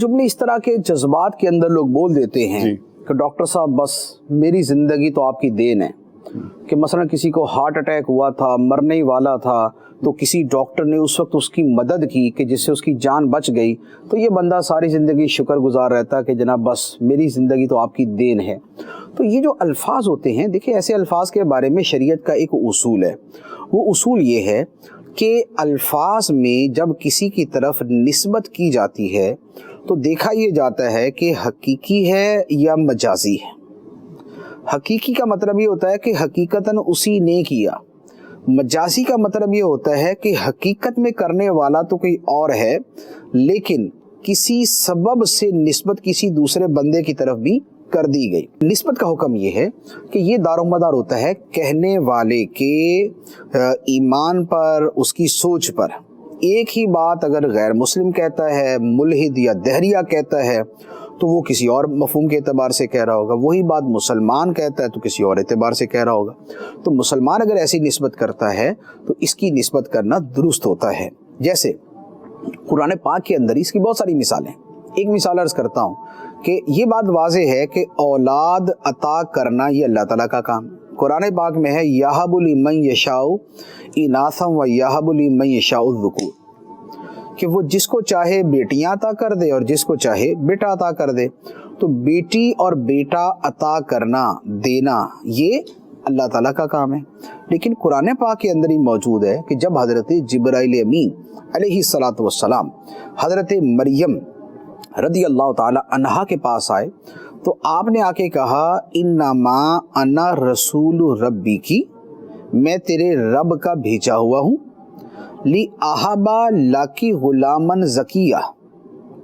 जुमले इस तरह के जज्बात के अंदर लोग बोल देते हैं कि डॉक्टर साहब बस मेरी ज़िंदगी तो आपकी देन है, कि मसलन किसी को हार्ट अटैक हुआ था, मरने ही वाला था, तो किसी डॉक्टर ने उस वक्त उसकी मदद की कि जिससे उसकी जान बच गई, तो ये बंदा सारी ज़िंदगी शुक्रगुजार रहता कि जनाब बस मेरी ज़िंदगी तो आपकी देन है। तो ये जो अल्फाज होते हैं, देखिए ऐसे अल्फाज के बारे में शरीयत का एक उसूल है। वो उसूल ये है कि अल्फाज में जब किसी की तरफ निस्बत की जाती है तो देखा ये जाता है कि हकीकी है या मजाजी है। हकीकी का मतलब ये होता है कि हकीकतन उसी ने किया। मजाजी का मतलब ये होता है कि हकीकत में करने वाला तो कोई और है, लेकिन किसी सबब से निस्बत किसी दूसरे बंदे की तरफ भी कर दी गई। निस्बत का हुक्म ये है कि ये दारोमदार होता है कहने वाले के ईमान पर, उसकी सोच पर। एक ही बात अगर गैर मुस्लिम कहता है, मुल्हिद या दहरिया कहता है, तो वो किसी और मफहूम के एतबार से कह रहा होगा। वही बात मुसलमान कहता है तो किसी और एतबार से कह रहा होगा। तो मुसलमान अगर ऐसी निस्बत करता है तो इसकी निस्बत करना दुरुस्त होता है। जैसे कुरान पाक के अंदर इसकी बहुत सारी मिसालें। एक मिसाल अर्ज करता हूँ कि ये बात वाज़ेह है कि औलाद अता करना ये अल्लाह ताला का काम। कुरान पाक में है यहबु लिमन यशाउ इनासम व यहबु लिमन यशाउ ज़ुकूर, कि वो जिसको चाहे बेटियां अता कर दे और जिसको चाहे बेटा अता कर दे। तो बेटी और बेटा अता करना, देना, ये अल्लाह ताला का काम है। लेकिन कुरान पाक के अंदर ही मौजूद है कि जब हज़रत जिब्राइल अमीन अलैहिस्सलातु वस्सलाम हज़रत मरियम रदी अल्लाह ताला अन्हा के पास आए तो आपने आके कहा इन्नमा अन्ना रसूल रब्बी की, मैं तेरे रब का भेजा हुआ हूँ, ली आहबा लाकी गुलामन ज़किया,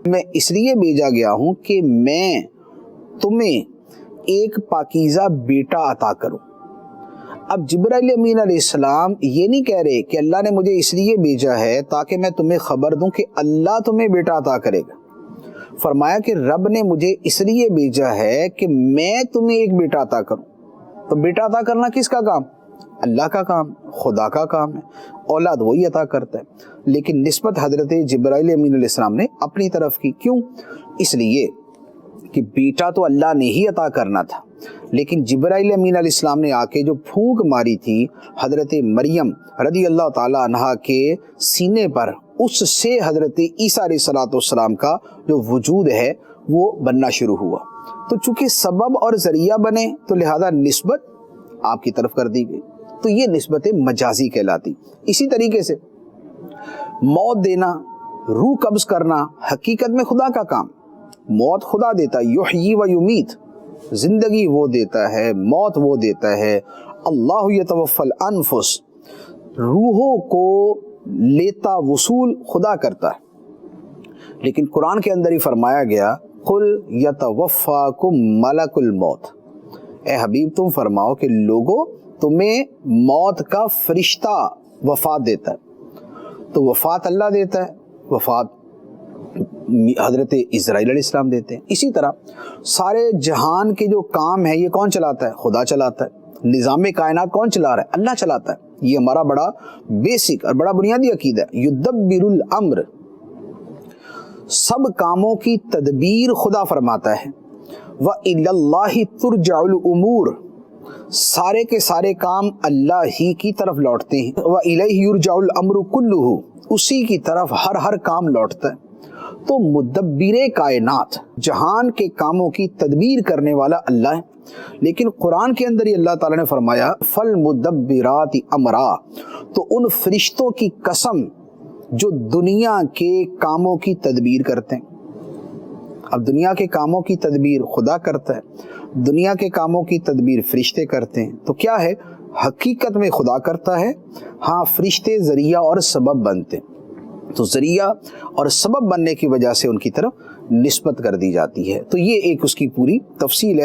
मैं इसलिए भेजा गया हूँ कि मैं तुम्हें एक पाकीज़ा बेटा अता करूँ। अब जिब्राइल अमीन अलैहिस्सलाम ये नहीं कह रहे कि अल्लाह ने मुझे इसलिए भेजा है ताकि मैं तुम्हें खबर दूँ कि अल्लाह तुम्हें बेटा अता करेगा। फरमाया कि रब ने मुझे इसलिए भेजा है कि मैं तुम्हें एक बेटा अता करूँ। तो बेटा अता करना किसका काम? अल्लाह का काम, खुदा का काम है। औलाद वही अता करता है। लेकिन निस्बत हज़रत जिब्राइल अमीन अलैहिस्सलाम ने अपनी तरफ की। क्यों? इसलिए कि बेटा तो अल्लाह ने ही अता करना था, लेकिन जिब्राइल अमीन अलैहिस्सलाम ने आके जो फूंक मारी थी हज़रत मरियम रदी अल्लाह ताला अन्हा के सीने पर, उससे हज़रत ईसा अलैहिस्सलाम का जो वजूद है वो बनना शुरू हुआ। तो चूँकि सबब और ज़रिया बने तो लिहाजा निस्बत आपकी तरफ कर दी गई। तो ये निस्बत मजाजी कहलाती। इसी तरीके से मौत देना, रूह कब्ज़ करना, हकीकत में खुदा का काम। मौत खुदा देता है, युहयी व युमीत, ज़िंदगी वो देता है, मौत वो देता है। अल्लाहु यतवफ़ल अनफुस, रूहों को लेता वसूल खुदा करता है। लेकिन कुरान के अंदर ही फरमाया गया कुल यतवफ़ाकुम मलकुल मौत, ए हबीब तुम फरमाओ कि लोगों तुम्हें मौत का फरिश्ता वफ़ात देता है। तो वफ़ात अल्लाह देता है, वफ़ात हज़रत इज़राइल अलैहिस्सलाम देते हैं। इसी तरह सारे जहान के जो काम है ये कौन चलाता है? खुदा चलाता है। निज़ाम कायनात कौन चला रहा है? अल्लाह चलाता है। ये हमारा बड़ा बेसिक और बड़ा बुनियादी अकीदा है। युदब्बिरुल अम्र, सब कामों की तदबीर खुदा फरमाता है। व इलल्लाहि तुरजउल उमूर, सारे के सारे काम अल्लाह ही की तरफ लौटते हैं। व इलैहि युरजउल अम्रु कुल्लुहु, उसी की तरफ हर काम लौटता है। तो मुदब्बिरे कायनात, जहान के कामों की तदबीर करने वाला अल्लाह है। लेकिन कुरान के अंदर ही अल्लाह ताला ने फरमाया फल मुदब्बिराति अमरा, तो उन फरिश्तों की कसम जो दुनिया के कामों की तदबीर करते हैं। अब दुनिया के कामों की तदबीर खुदा करता है, दुनिया के कामों की तदबीर फरिश्ते करते हैं। तो क्या है? हकीकत में खुदा करता है, हाँ फरिश्ते ज़रिया और सबब बनते हैं। तो ज़रिया और सबब बनने की वजह से उनकी तरफ निस्बत कर दी जाती है। तो ये एक उसकी पूरी तफसील है।